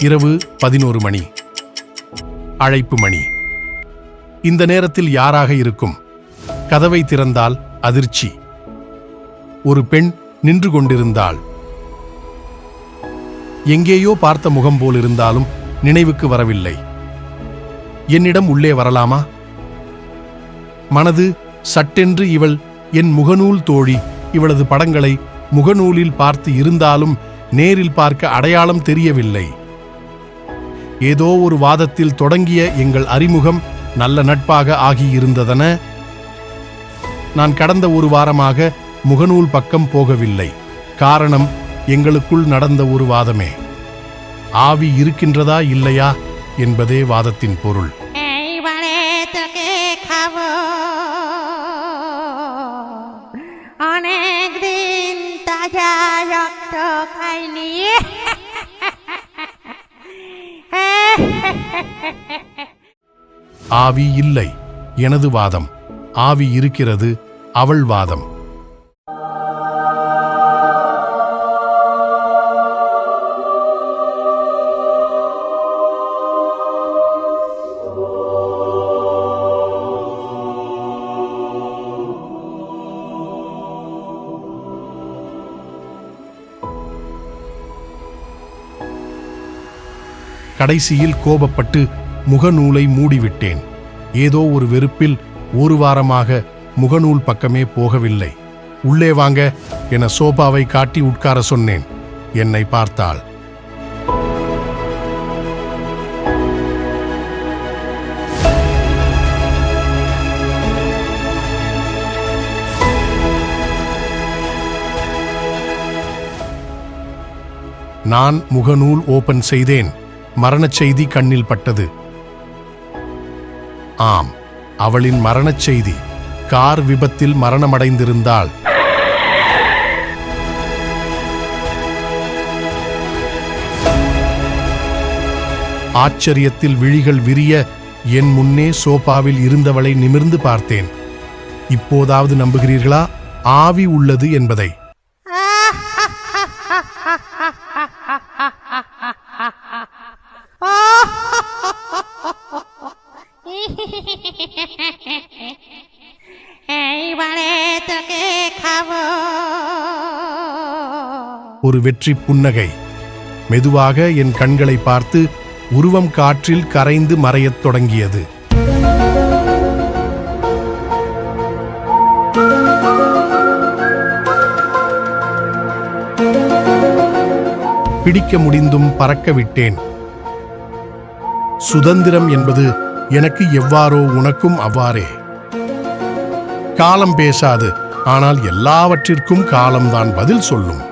இரவு 11 மணி. அழைப்பு மணி. இந்த நேரத்தில் யாராக இருக்கும்? கதவை திறந்தால் அதிர்ச்சி. ஒரு பெண் நின்று கொண்டிருந்தாள். எங்கேயோ பார்த்த முகம் போல் இருந்தாலும் நினைவுக்கு வரவில்லை. என்னிடம் உள்ளே வரலாமா? மனது சட்டென்று இவள் என் முகநூல் தோழி. இவளது படங்களை முகநூலில் பார்த்து இருந்தாலும் நேரில் பார்க்க அடையாளம் தெரியவில்லை. ஏதோ ஒரு வாதத்தில் தொடங்கிய எங்கள் அறிமுகம் நல்ல நட்பாக ஆகியிருந்ததன. நான் கடந்த ஒரு வாரமாக முகநூல் பக்கம் போகவில்லை. காரணம், எங்களுக்குள் நடந்த ஒரு வாதமே. ஆவி இருக்கின்றதா இல்லையா என்பதே வாதத்தின் பொருள். অনেকদিন তাজা রক্ত খাইনি। ஆவி இல்லை எனது வாதம். ஆவி இருக்கிறது அவள் வாதம். கடைசியில் கோபப்பட்டு முகநூலை மூடிவிட்டேன். ஏதோ ஒரு வெறுப்பில் ஒரு வாரமாக முகநூல் பக்கமே போகவில்லை. உள்ளே வாங்க என சோபாவை காட்டி உட்கார சொன்னேன். என்னை பார்த்தாள். நான் முகநூல் ஓபன் செய்தேன். மரணச் செய்தி கண்ணில் பட்டது. ஆம், அவளின் மரணச் செய்தி. கார் விபத்தில் மரணமடைந்திருந்தாள். ஆச்சரியத்தில் விழிகள் விரிய என் முன்னே சோபாவில் இருந்தவளை நிமிர்ந்து பார்த்தேன். இப்போதாவது நம்புகிறீர்களா ஆவி உள்ளது என்பதை? ஒரு வெற்றி புன்னகை. மெதுவாக என் கண்களை பார்த்து உருவம் காற்றில் கரைந்து மறையத் தொடங்கியது. பிடிக்க முடிந்தும் பறக்க விட்டேன். சுதந்திரம் என்பது எனக்கு எவ்வாறோ உனக்கும் அவ்வாறே. காலம் பேசாது, ஆனால் எல்லாவற்றிற்கும் காலம்தான் பதில் சொல்லும்.